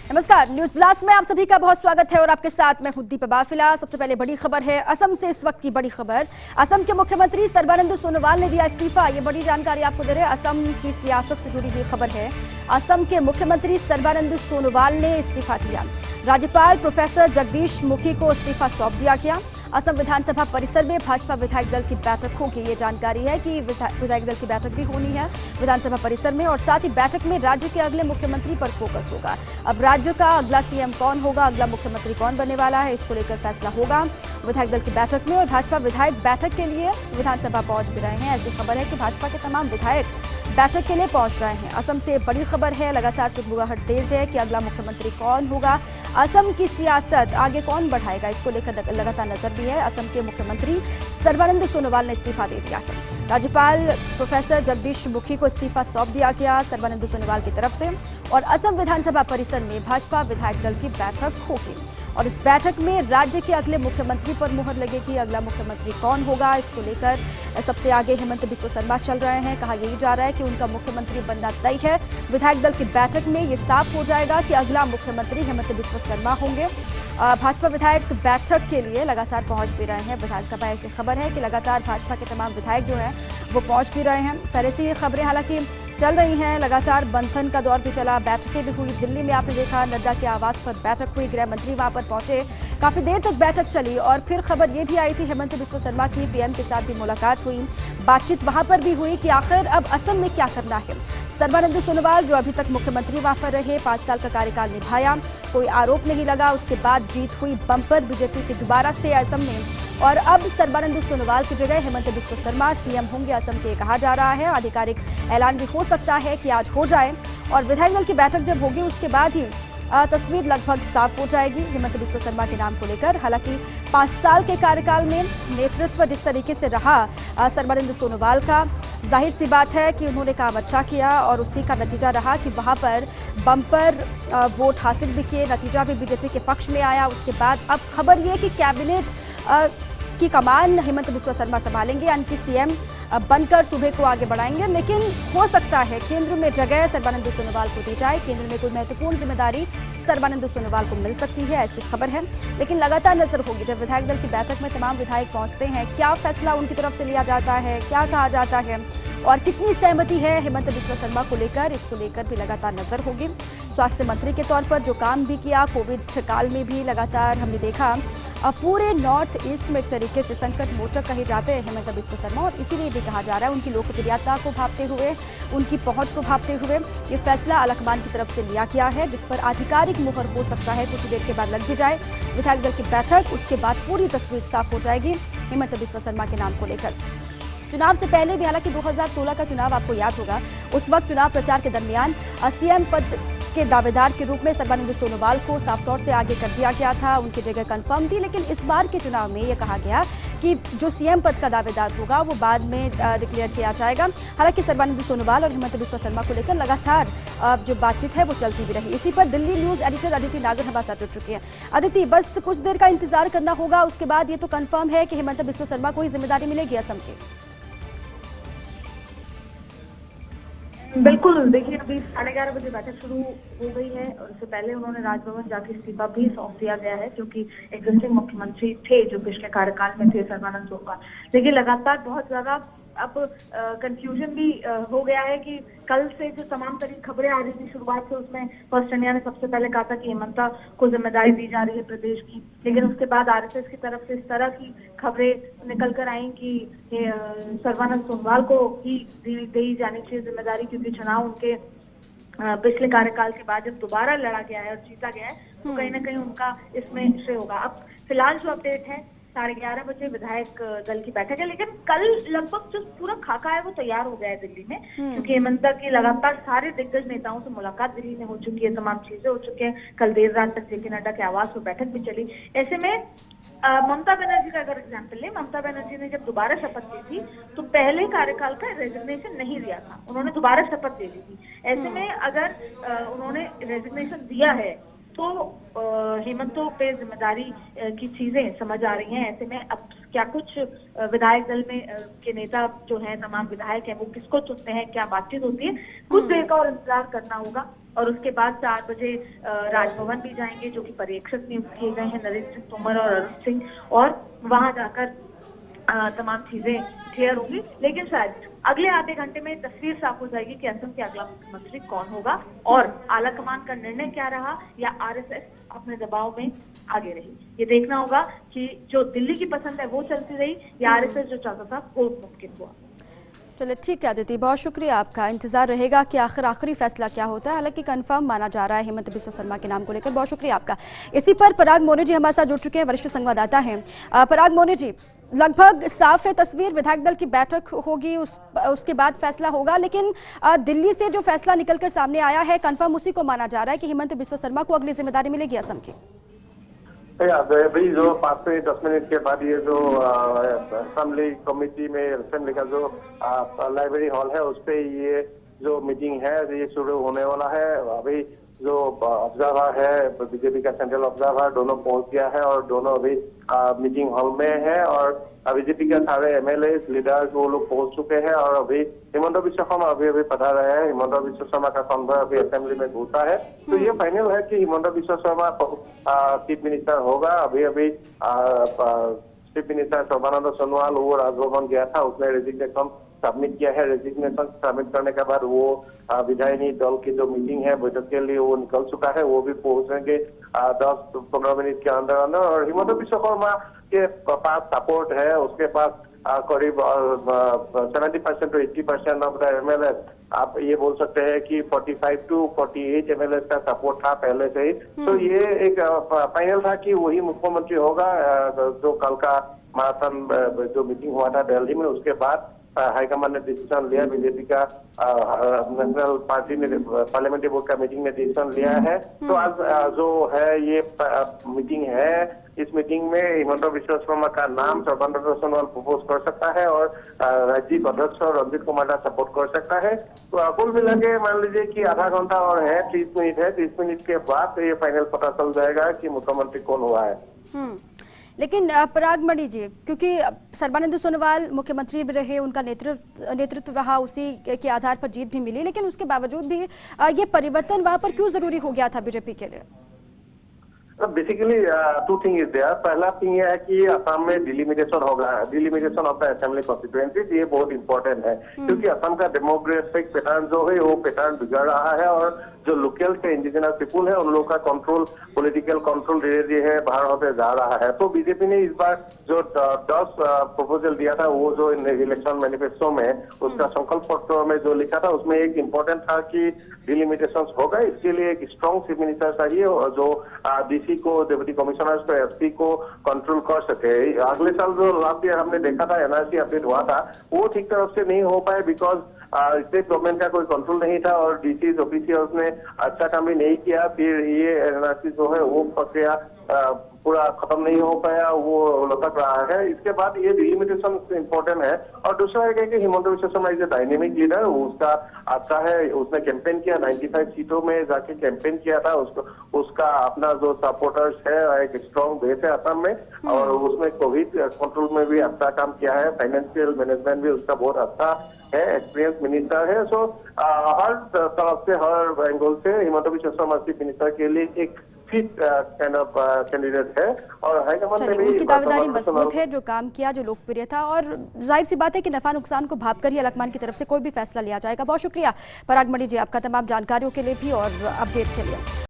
नमस्कार, news blast में आप सभी का बहुत स्वागत है और आपके साथ मैं हूं दीपा बाफिला। सबसे पहले बड़ी खबर है असम से। इस वक्त की बड़ी खबर, असम के मुख्यमंत्री सर्बानंद सोनोवाल ने दिया इस्तीफा। ये बड़ी जानकारी आपको दे रहे हैं, असम की सियासत से जुड़ी हुई खबर है। असम के मुख्यमंत्री सर्बानंद सोनोवाल ने इस्तीफा दिया। राज्यपाल प्रोफेसर जगदीश मुखी को इस्तीफा सौंप दिया गया। असम विधानसभा परिसर में भाजपा विधायक दल की बैठक होगी। ये जानकारी है कि विधायक दल की बैठक भी होनी है विधानसभा परिसर में, और साथ ही बैठक में राज्य के अगले मुख्यमंत्री पर फोकस होगा। अब राज्य का अगला सीएम कौन होगा, अगला मुख्यमंत्री कौन बनने वाला है, इसको लेकर फैसला होगा विधायक दल की बैठक में। और भाजपा विधायक बैठक के लिए विधानसभा पहुंच भी रहे हैं। ऐसी खबर है कि भाजपा के तमाम विधायक बैठक के लिए पहुंच रहे हैं। असम से बड़ी खबर है, लगातार सुगबुगाहट तेज है कि अगला मुख्यमंत्री कौन होगा, असम की सियासत आगे कौन बढ़ाएगा, इसको लेकर लगातार नजर भी है। असम के मुख्यमंत्री सर्बानंद सोनोवाल ने इस्तीफा दे दिया है। राज्यपाल प्रोफेसर जगदीश मुखी को इस्तीफा सौंप दिया गया सर्बानंद सोनोवाल की तरफ से, और असम विधानसभा परिसर में भाजपा विधायक दल की बैठक होगी। और इस बैठक में राज्य के अगले मुख्यमंत्री पर मुहर लगेगी। अगला मुख्यमंत्री कौन होगा, इसको लेकर सबसे आगे हेमंत बिस्वा शर्मा चल रहे हैं। कहा यही जा रहा है कि उनका मुख्यमंत्री बनना तय है। विधायक दल की बैठक में ये साफ हो जाएगा कि अगला मुख्यमंत्री हेमंत बिस्वा शर्मा होंगे। भाजपा विधायक बैठक के लिए लगातार पहुंच भी रहे हैं विधानसभा। ऐसी खबर है कि लगातार भाजपा के तमाम विधायक जो हैं वो पहुंच भी रहे हैं। पहले से ये खबरें हालांकि चल रही हैं, लगातार मंथन का दौर भी चला, बैठकें भी हुई। दिल्ली में आपने देखा नड्डा के आवास पर बैठक हुई, गृह मंत्री वहां पर पहुंचे, काफी देर तक बैठक चली। और फिर खबर ये भी आई थी हेमंत बिस्वा शर्मा की पीएम के साथ भी मुलाकात हुई, बातचीत वहां पर भी हुई कि आखिर अब असम में क्या करना है। सर्बानंद सोनोवाल जो अभी तक मुख्यमंत्री वहां पर रहे, 5 साल का कार्यकाल निभाया, कोई आरोप नहीं लगा। उसके बाद जीत हुई बम्पर बीजेपी की दोबारा से असम में, और अब सर्बानंद सोनोवाल की जगह हेमंत बिस्वा शर्मा सीएम होंगे असम के, कहा जा रहा है। आधिकारिक ऐलान भी हो सकता है कि आज हो जाए, और विधायक दल की बैठक जब होगी उसके बाद ही तस्वीर लगभग साफ हो जाएगी हेमंत बिस्वा शर्मा के नाम को लेकर। हालांकि 5 साल के कार्यकाल में नेतृत्व जिस तरीके से रहा सर्बानंद सोनोवाल का, जाहिर सी बात है कि उन्होंने काम अच्छा किया, और उसी का नतीजा रहा कि वहां पर बम्पर वोट हासिल भी किए, नतीजा भी बीजेपी के पक्ष में आया। उसके बाद अब खबर ये कि कैबिनेट की कमान हेमंत बिस्वा शर्मा संभालेंगे, यानी कि सीएम बनकर सूबे को आगे बढ़ाएंगे। लेकिन हो सकता है केंद्र में जगह सर्बानंद सोनोवाल को दी जाए, केंद्र में कोई महत्वपूर्ण जिम्मेदारी सर्बानंद सोनोवाल को मिल सकती है, ऐसी खबर है। लेकिन लगातार नजर होगी जब विधायक दल की बैठक में तमाम विधायक पहुंचते हैं, क्या फैसला उनकी तरफ से लिया जाता है, क्या कहा जाता है, और कितनी सहमति है हेमंत बिस्वा शर्मा को लेकर, इसको लेकर भी लगातार नजर होगी। स्वास्थ्य मंत्री के तौर पर जो काम भी किया कोविड काल में भी, लगातार हमने देखा पूरे नॉर्थ ईस्ट में एक तरीके से संकट मोचक कहे जाते हैं हेमंत बिस्वा शर्मा, और इसीलिए भी कहा जा रहा है उनकी लोकप्रियता को भांपते हुए, उनकी पहुंच को भांपते हुए ये फैसला अलकमान की तरफ से लिया गया है, जिस पर आधिकारिक मुहर हो सकता है कुछ देर के बाद लग भी जाए विधायक दल की बैठक। उसके बाद पूरी तस्वीर साफ हो जाएगी हेमंत बिस्वा शर्मा के नाम को लेकर। चुनाव से पहले भी, हालांकि 2016 का चुनाव आपको याद होगा, उस वक्त चुनाव प्रचार के दरमियान सीएम पद के दावेदार के रूप में सर्बानंद सोनोवाल को साफ तौर से आगे कर दिया गया था, उनकी जगह कंफर्म थी। लेकिन इस बार के चुनाव में यह कहा गया कि जो सीएम पद का दावेदार होगा वो बाद में डिक्लेयर किया जाएगा। हालांकि सर्बानंद सोनोवाल और हेमंत बिस्वा शर्मा को लेकर लगातार जो बातचीत है वो चलती भी रही। इसी पर दिल्ली न्यूज एडिटर अदिति नागर हमारे साथ जुड़ चुकी है। अदिति, बस कुछ देर का इंतजार करना होगा, उसके बाद ये तो कंफर्म है कि हेमंत बिस्वा शर्मा को ही जिम्मेदारी मिलेगी असम की। बिल्कुल, देखिए अभी 11:30 बजे बैठक शुरू हो गई है, और इससे पहले उन्होंने राजभवन जाकर इस्तीफा भी सौंप दिया गया है, क्योंकि एग्जिस्टिंग मुख्यमंत्री थे जो पिछले कार्यकाल में थे सर्बानंद सोनोवाल। देखिए लगातार बहुत ज्यादा अब कंफ्यूजन भी हो गया है कि कल से जो तमाम तरीके खबरें आ रही थी शुरुआत से, उसमें फर्स्ट इंडिया ने सबसे पहले कहा था कि हेमंता को जिम्मेदारी दी जा रही है प्रदेश की, लेकिन उसके बाद आरएसएस की तरफ से इस तरह की खबरें निकल कर आई कि सर्बानंद सोनोवाल को ही दी जानी चाहिए जिम्मेदारी, क्योंकि चुनाव उनके पिछले कार्यकाल के बाद जब दोबारा लड़ा गया है और जीता गया है, तो कहीं ना कहीं उनका इसमें श्रेय होगा। अब फिलहाल जो अपडेट है 11:30 बजे विधायक दल की बैठक है, लेकिन कल लगभग जो पूरा खाका है वो तैयार हो गया है दिल्ली में, क्योंकि हेमंता की लगातार सारे दिग्गज नेताओं से मुलाकात दिल्ली में हो चुकी है, तमाम चीजें हो चुकी हैं। कल देर रात तक जेपी नड्डा के आवास पर बैठक भी चली। ऐसे में ममता बनर्जी का अगर एग्जाम्पल ले, ममता बनर्जी ने जब दोबारा शपथ ली थी तो पहले कार्यकाल का रेजिग्नेशन नहीं दिया था, उन्होंने दोबारा शपथ ले ली थी। ऐसे में अगर उन्होंने रेजिग्नेशन दिया है तो हेमंतों पे जिम्मेदारी की चीजें समझ आ रही हैं। ऐसे में अब क्या कुछ विधायक दल में के नेता जो हैं, तमाम विधायक हैं, वो किसको चुनते हैं, क्या बातचीत होती है, कुछ देर का और इंतजार करना होगा। और उसके बाद 4 बजे राजभवन भी जाएंगे, जो कि पर्यवेक्षक नियुक्त किए गए हैं नरेंद्र सिंह तोमर और अरुण सिंह, और वहां जाकर तमाम चीजें क्लियर होंगी। लेकिन शायद अगले आधे घंटे में तस्वीर साफ हो जाएगी कि असम के अगला मुख्यमंत्री कौन होगा और आला कमान का निर्णय क्या रहा, या आरएसएस अपने दबाव में आगे रही। ये देखना होगा कि जो दिल्ली की पसंद है वो चलती रही या आरएसएस जो चाहता था वो मुमकिन हुआ। चलिए ठीक है अदिति, बहुत शुक्रिया आपका। इंतजार रहेगा कि आखिर आखिरी फैसला क्या होता है। हालांकि कंफर्म माना जा रहा है हिमंत बिस्वा शर्मा के नाम को लेकर। बहुत शुक्रिया आपका। इसी पर पराग मोने जी हमारे साथ जुड़ चुके हैं, वरिष्ठ संवाददाता हैं। पराग मोने जी, लगभग साफ है तस्वीर, विधायक दल की बैठक होगी, उसके बाद फैसला होगा, लेकिन दिल्ली से जो फैसला निकलकर सामने आया है कंफर्म उसी को माना जा रहा है कि हिमंत बिस्वा शर्मा को अगली जिम्मेदारी मिलेगी असम की। भाई जो 5 से 10 मिनट के बाद ये जो असेंबली कमेटी में असेंबली का जो लाइब्रेरी हॉल है उस पे ये जो मीटिंग है ये शुरू होने वाला है। अभी जो ऑब्जर्वर है, बीजेपी का सेंट्रल ऑब्जर्वर, दोनों पहुंच गया है और दोनों अभी मीटिंग हॉल में है और बीजेपी के सारे एमएलए लीडर्स वो लोग पहुंच चुके हैं और अभी हिमंत बिस्वा शर्मा अभी पढ़ा रहे हैं। हिमंत बिस्वा शर्मा का कॉन्वॉय अभी असेंबली में घुसा है, तो ये फाइनल है कि हिमंत बिस्वा शर्मा चीफ मिनिस्टर होगा। अभी चीफ मिनिस्टर सर्बानंद सोनोवाल वो राजभवन गया था, उसने रेजिग्नेशन सबमिट किया है। रेजिग्नेशन सबमिट करने के बाद वो विधायिनी दल की जो मीटिंग है बैठक के लिए वो निकल चुका है, वो भी पहुंचेंगे 10-15 मिनट के अंदर अंदर। और हिमंत बिस्वा शर्मा के पास सपोर्ट है, उसके पास करीब 70% to 80% ऑफ द एमएलए, आप ये बोल सकते हैं कि 45 to 48 एमएलए का सपोर्ट था पहले से ही। तो ये एक फाइनल था कि वही मुख्यमंत्री होगा। जो कल का मैराथन जो मीटिंग हुआ था दिल्ली में, उसके बाद हाईकमान ने डिसीजन लिया, बीजेपी का नेशनल पार्टी ने पार्लियामेंट्री बोर्ड का मीटिंग में डिसीजन लिया है। तो आज जो है ये मीटिंग है, इस मीटिंग में हिमंत बिस्वा शर्मा का नाम सर्बानंद सोनोवाल प्रपोज कर सकता है और राज्य अध्यक्ष और रंजीत कुमार का सपोर्ट कर सकता है। तो कुल मिला के मान लीजिए कि आधा घंटा और है, 30 मिनट है। 30 मिनट के बाद ये फाइनल पता चल जाएगा कि मुख्यमंत्री कौन हुआ है। लेकिन पराग मणि जी, क्योंकि सर्बानंद सोनोवाल मुख्यमंत्री भी रहे, उनका नेतृत्व रहा, उसी के आधार पर जीत भी मिली, लेकिन उसके बावजूद भी ये परिवर्तन वहां पर क्यों जरूरी हो गया था बीजेपी के लिए? Basically 2 thing is there. पहला थिंग ये है कि असम में डिलिमिटेशन होगा, delimitation of the assembly constituencies, ये बहुत इंपॉर्टेंट है क्योंकि असम का डेमोग्राफिक पैटर्न जो है वो पैटर्न बिगड़ रहा है और जो लोकल से इंडिजिनस पीपुल है उन लोगों का कंट्रोल, पॉलिटिकल कंट्रोल धीरे धीरे बाहर होते जा रहा है। तो बीजेपी ने इस बार जो 10 प्रपोजल दिया था, वो जो इलेक्शन मैनिफेस्टो में उसका संकल्प पत्र में जो लिखा था उसमें एक इम्पोर्टेंट था कि डिलिमिटेशन होगा। इसके लिए एक स्ट्रॉन्ग चीफ मिनिस्टर चाहिए और जो डीसी को, डिप्टी कमिश्नर्स को, एसपी को कंट्रोल कर सके। अगले साल जो लास्ट ईयर हमने देखा था एनआरसी अपडेट हुआ था, वो ठीक तरफ से नहीं हो पाए बिकॉज स्टेट गवर्नमेंट का कोई कंट्रोल नहीं था और डीसी ऑफिशियल्स ने अच्छा काम भी नहीं किया। फिर ये एनआरसी जो है वो प्रक्रिया पूरा खत्म नहीं हो पाया, वो लटक रहा है। इसके बाद ये डिलिमिटेशन इम्पोर्टेंट है। और दूसरा है कि Himanta Biswa Sharma is a dynamic leader, उसका अच्छा है, उसने कैंपेन किया, 95 सीटों में जाके कैंपेन किया था। उसका अपना जो सपोर्टर्स है एक स्ट्रॉन्ग बेस है असम में और उसने कोविड कंट्रोल में भी अच्छा काम किया है, फाइनेंशियल मैनेजमेंट भी उसका बहुत अच्छा है, एक्सपीरियंस मिनिस्टर है। सो हर तरफ से, हर एंगल से हिमंत बिस्वा शर्मा चीफ मिनिस्टर के लिए एक फिट काइंड ऑफ कैंडिडेट है और हाईकमान में भी उनकी दावेदारी मजबूत है, जो काम किया, जो लोकप्रिय था, और जाहिर सी बात है कि नफा नुकसान को भांपकर ही अलकमान की तरफ से कोई भी फैसला लिया जाएगा। बहुत शुक्रिया पराग मणि जी आपका तमाम जानकारियों के लिए भी और अपडेट के लिए।